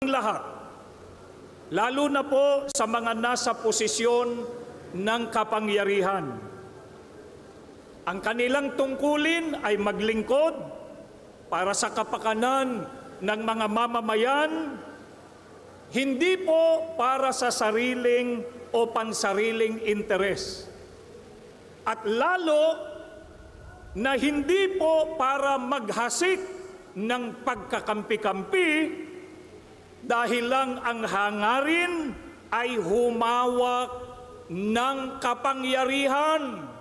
lahat, lalo na po sa mga nasa posisyon ng kapangyarihan. Ang kanilang tungkulin ay maglingkod para sa kapakanan ng mga mamamayan, hindi po para sa sariling o pansariling interes. At lalo na hindi po para maghasik ng pagkakampi-kampi dahil lang ang hangarin ay humawak ng kapangyarihan.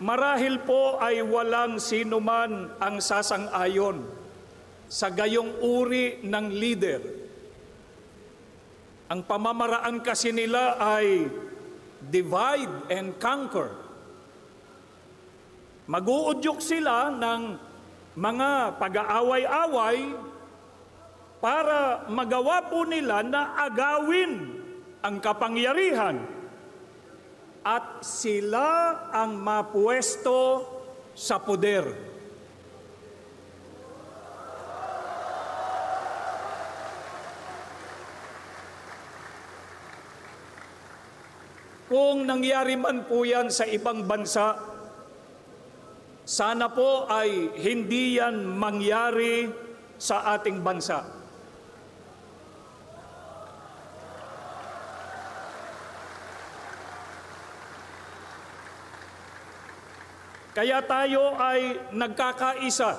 Marahil po ay walang sino man ang sasang-ayon sa gayong uri ng leader. Ang pamamaraan kasi nila ay divide and conquer. Mag-uudyok sila ng mga pag-aaway-away para magawa po nila na agawin ang kapangyarihan at sila ang mapuesto sa poder. Kung nangyari man po yan sa ibang bansa, sana po ay hindi yan mangyari sa ating bansa. Kaya tayo ay nagkakaisa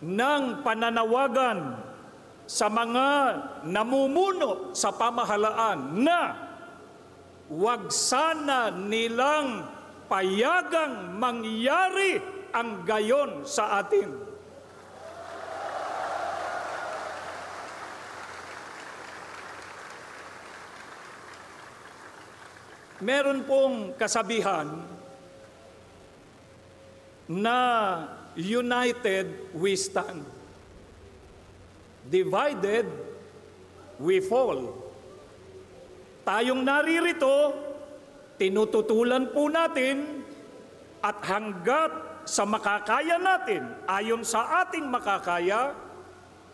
ng pananawagan sa mga namumuno sa pamahalaan na huwag sana nilang payagang mangyari ang gayon sa atin. Meron pong kasabihan na united we stand, divided we fall. Tayong naririto, tinututulan po natin at hanggat sa makakaya natin, ayon sa ating makakaya,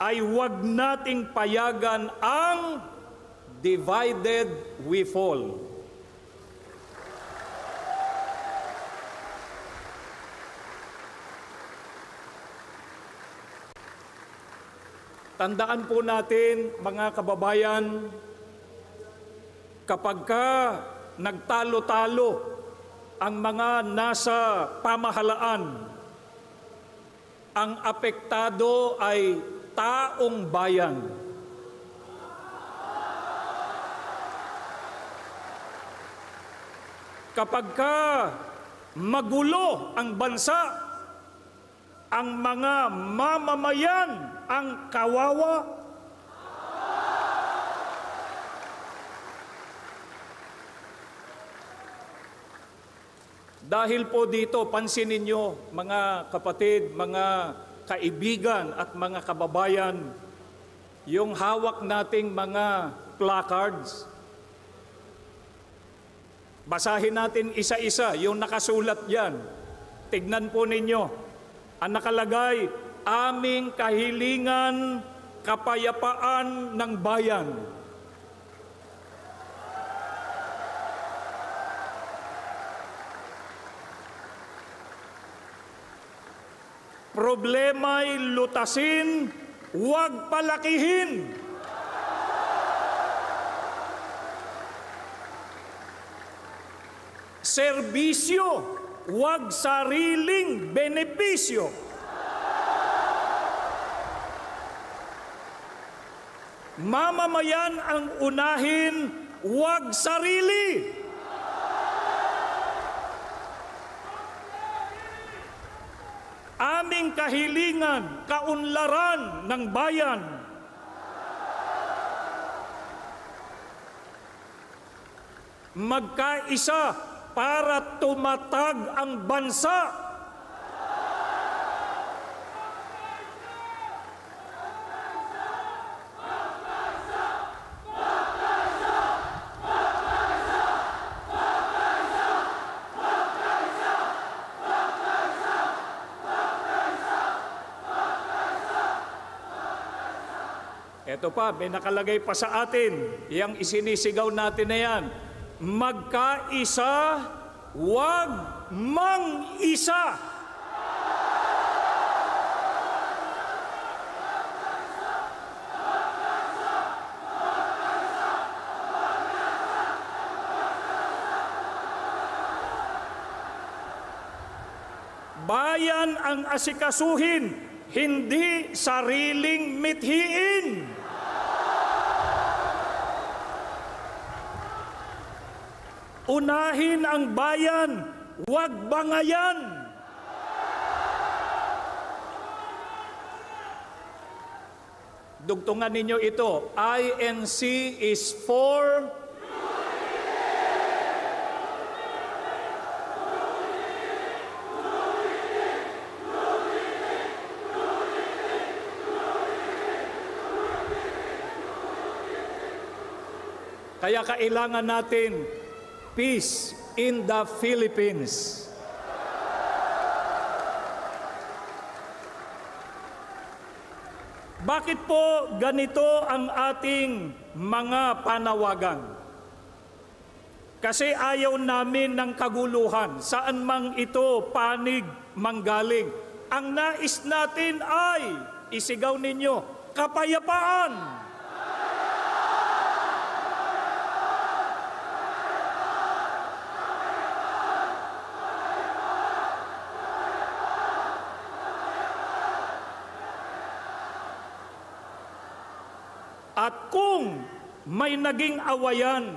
ay huwag nating payagan ang divided we fall. Tandaan po natin, mga kababayan, kapag nagtalo-talo ang mga nasa pamahalaan, ang apektado ay taong bayan. Kapag magulo ang bansa, ang mga mamamayan ang kawawa. Dahil po dito, pansinin ninyo, mga kapatid, mga kaibigan at mga kababayan, yung hawak nating mga placards, basahin natin isa-isa yung nakasulat diyan. Tignan po ninyo. Ang nakalagay, aming kahilingan, kapayapaan ng bayan. Problema'y lutasin, huwag palakihin. Serbisyo, huwag sariling benepisyo. Mamamayan ang unahin, huwag sarili. Aming kahilingan, kaunlaran ng bayan. Magkaisa para tumatag ang bansa. Ito pa, may nakalagay pa sa atin, yung isinisigaw natin na yan, magkaisa, wag mang-isa. Bayan ang asikasuhin, hindi sariling mithiin. Unahin ang bayan, huwag bangayan. Dugtungan ninyo ito, INC is for kaya kailangan natin peace in the Philippines. Bakit po ganito ang ating mga panawagan? Kasi ayaw namin ng kaguluhan, saan mang ito panig manggaling. Ang nais natin ay, isigaw ninyo, kapayapaan. At kung may naging awayan,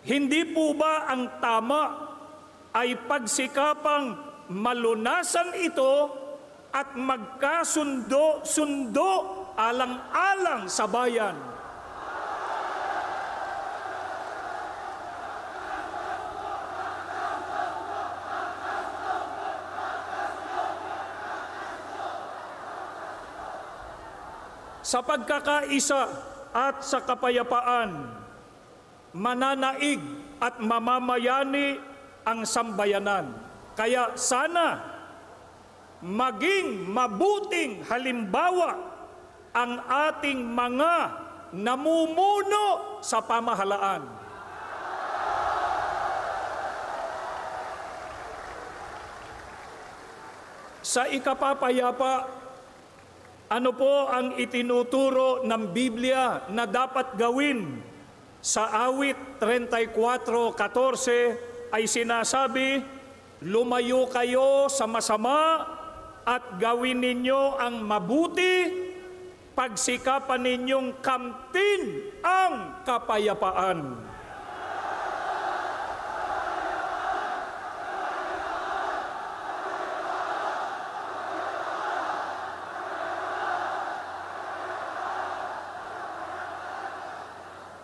hindi po ba ang tama ay pagsikapang malunasan ito at magkasundo-sundo alang-alang sa bayan? Sa pagkakaisa at sa kapayapaan, mananaig at mamamayani ang sambayanan. Kaya sana maging mabuting halimbawa ang ating mga namumuno sa pamahalaan. Sa ikapapayapa, ano po ang itinuturo ng Biblia na dapat gawin? Sa awit 34:14 ay sinasabi, lumayo kayo sa masama at gawin ninyo ang mabuti, pagsikapan ninyong kamtin ang kapayapaan.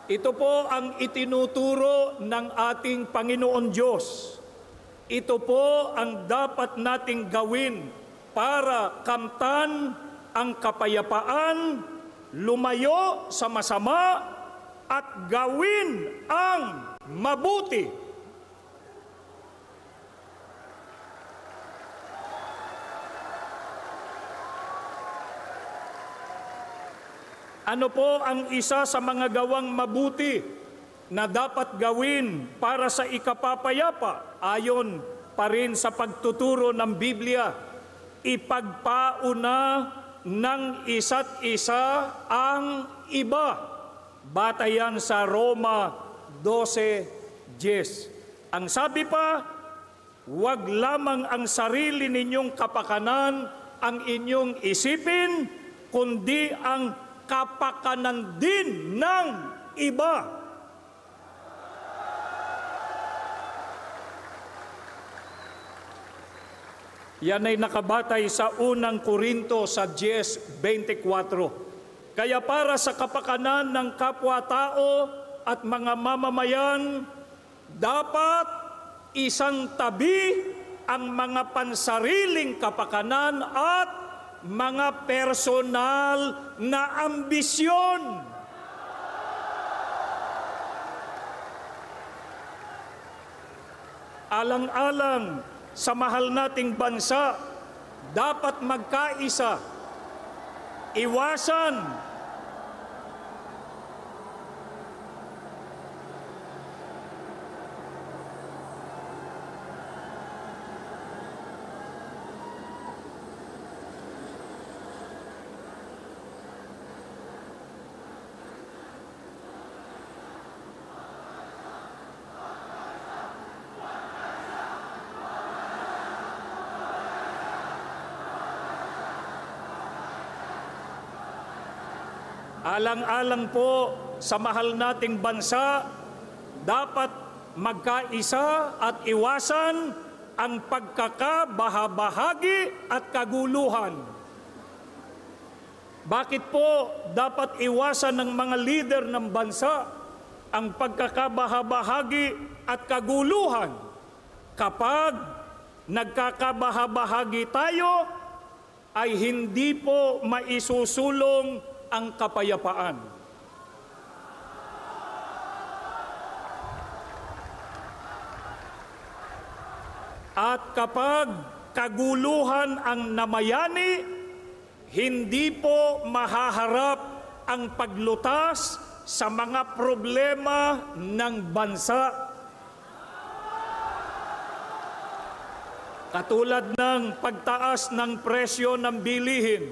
Ito po ang itinuturo ng ating Panginoon Diyos. Ito po ang dapat nating gawin para kamtan ang kapayapaan, lumayo sa masama, at gawin ang mabuti. Ano po ang isa sa mga gawang mabuti na dapat gawin para sa ikapapayapa? Ayon pa rin sa pagtuturo ng Biblia, ipagpauna ng isa't isa ang iba. Batayan sa Roma 12:10. Ang sabi pa, huwag lamang ang sarili ninyong kapakanan ang inyong isipin, kundi ang kapakanan din ng iba. Yan ay nakabatay sa unang Korinto sa 10:24. Kaya para sa kapakanan ng kapwa-tao at mga mamamayan, dapat isang tabi ang mga pansariling kapakanan at mga personal na ambisyon. Alang-alang sa mahal nating bansa, dapat magkaisa, iwasan Alang-alang po sa mahal nating bansa, dapat magkaisa at iwasan ang pagkakabahabahagi at kaguluhan. Bakit po dapat iwasan ng mga lider ng bansa ang pagkakabahabahagi at kaguluhan? Kapag nagkakabahabahagi tayo, ay hindi po maisusulong ang kapayapaan. At kapag kaguluhan ang namayani, hindi po mahaharap ang paglutas sa mga problema ng bansa. Katulad ng pagtaas ng presyo ng bilihin,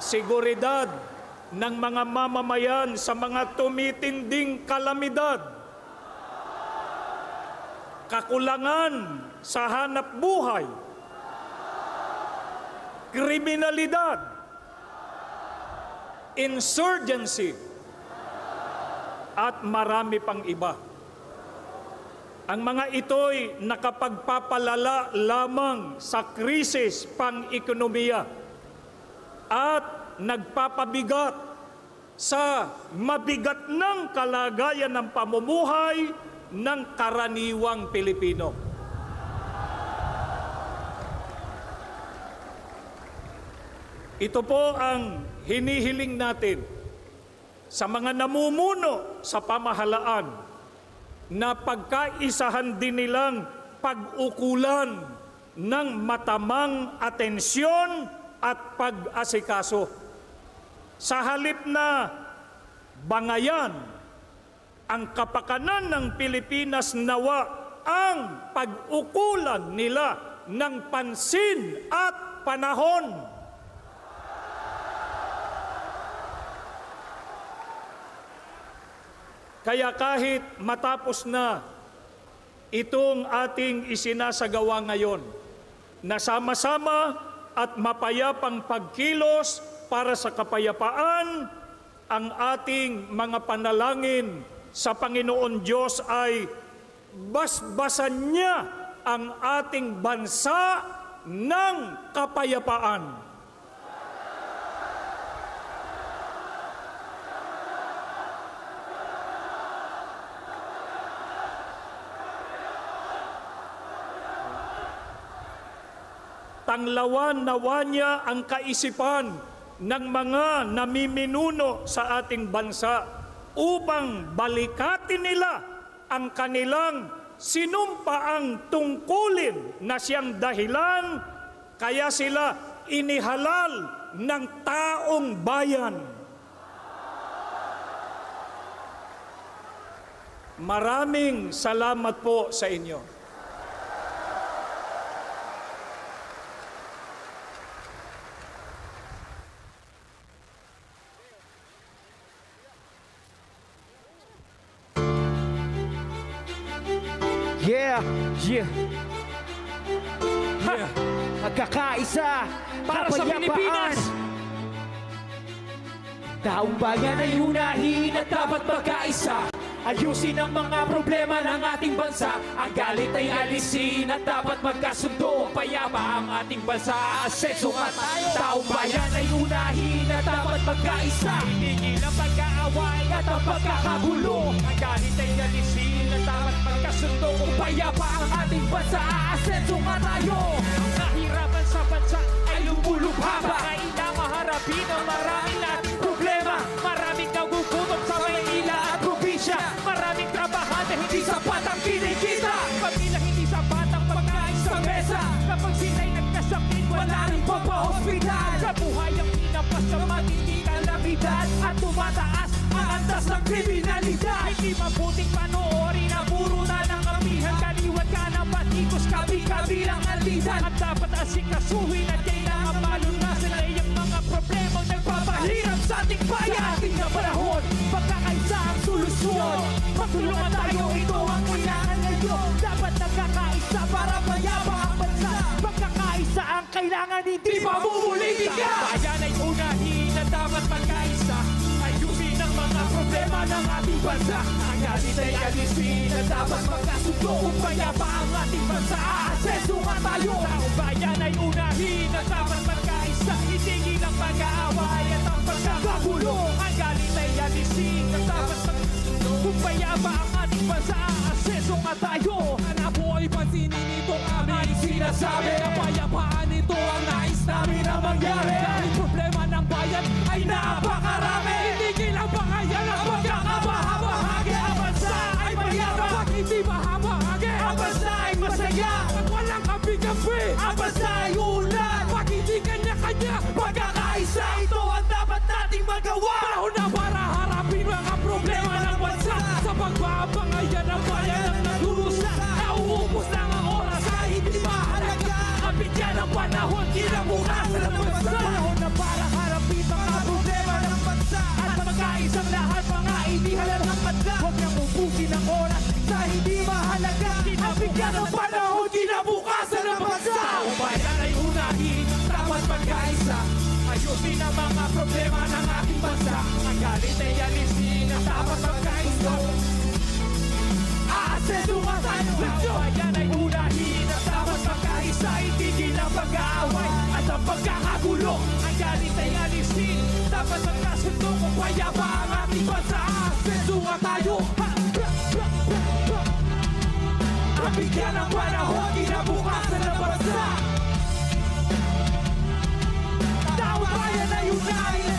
seguridad ng mga mamamayan sa mga tumitinding kalamidad, kakulangan sa hanap buhay, kriminalidad, insurgency, at marami pang iba. Ang mga ito'y nakapagpapalala lamang sa krisis pang-ekonomiya at nagpapabigat sa mabigat ng kalagayan ng pamumuhay ng karaniwang Pilipino. Ito po ang hinihiling natin sa mga namumuno sa pamahalaan na pagkaisahan din nilang pag-ukulan ng matamang atensyon at pag-asikaso. Sa halip na bangayan ang kapakanan ng Pilipinas, nawa ang pag-ukulan nila ng pansin at panahon. Kaya kahit matapos na itong ating isinasagawa ngayon, na sama-sama at mapayapang pagkilos para sa kapayapaan, ang ating mga panalangin sa Panginoon Diyos ay basbasan niya ang ating bansa ng kapayapaan. Tanglawan nawa niya ang kaisipan ng mga namiminuno sa ating bansa upang balikatin nila ang kanilang sinumpaang tungkulin na siyang dahilan kaya sila inihalal ng taong bayan. Maraming salamat po sa inyo. Yeah, yeah. Ha! Magkakaisa Para sa Pilipinas! Taong bayan ay unahin at dapat magkaisa. Ayusin ang mga problema ng ating bansa. Ang galit ay alisin at dapat magkasundo. Payapa ang ating bansa, asenso at taong bayan ay unahin at dapat magkaisa. Tigil ang pagkaaway at ang pagkakagulo. Ang galit ay alisin at dapat magkasundo. Payapa ang ating bansa, asenso at tayo. Ang kahirapan sa bansa ay lumulubha pa. Kailangan maharapin ang maraming nating problema. Maraming nagugutom sa Maynila at probinsya. Maraming trabahante, hindi sapat ang kinikita. Pamilya, hindi sapat ang pagkain sa mesa. Kapag sila'y nagkasakit, wala rin pagpa-hospital. Sa buhay ang pinapas sa matinding kalamidad. At tumataas ang antas ng kriminalidad. Hindi mabuting panoorin ang puro na ng amihan. Kaliwat ka na patikos, kabi-kabilang albidan. At dapat asikasuhin at kailangan malunasan ay ang mga problemang nagpapahirap sa ating bayan. Sa ating na panahon, pagkakaisa ang solusyon. Magtulungan tayo, ito ang kailangan ngayon. Dapat nagkakaisa para mayabang ang bansa. Pagkakaisa ang kailangan. kailangan hindi Pamumulitika! Bayan ay unahin na dapat magkaisa. Ayusin ang mga problema ng ating bansa. Ang galit ay alisin na dapat magkasundo. Kung payapa ang ating bansa, aaseso nga tayo. Taong bayan ay unahin na dapat magkaisa. Itigil ang pag-aaway at ang pagkakagulo. Ang galit ay alisin na dapat magkasundo. Kung payapa ang ating bansa, aaseso nga tayo. Sana po ay pansinin itong aming sinasabi. Kapayapaan ito ang nais namin na mangyari. Dahil problema ng bayan ay napakarami. Itigil ang bangayan ang pagkakabahagi. Ang bansa ay mayabang. Pag hindi mahabahagi, ang bansa ay masaya. Pag walang kampi-kampi, ang bansa ay ulan. Pag hindi kanya-kanya, pagkakaisa, ito ang dapat nating magawa. Panahon na para harapin mga problema ng bansa. Sa pagbabangayan ng bayan ang nagdurusa. Nauubos lang ang oras ay hindi mahalaga. Kapityan ang panahon, kinabukasan ng bansa. Panahon na para harapin mga problema ng bansa. At magkaisang lahat mga inihalang bansa. Huwag nang ubusin ang oras sa hindi mahalaga. Kapityan ang panahon, kinabukasan ng bansa. Taong bayan ay unahin, dapat magkaisa. Ayusin ang mga problema ng ating bansa. Ang galit ay alisin, dapat magkaisa. Aaseso nga tayo. Bayan ay unahin at dapat magkaisa. Itigil ang pag-aaway at ang pagkakagulo. Ang galit ay alisin, dapat magkasundo. Kung payapa ang ating bansa, aaseso nga tayo. Kapigyan ang panahon, kinabukasan ng bansa. Taong bayan ay unahin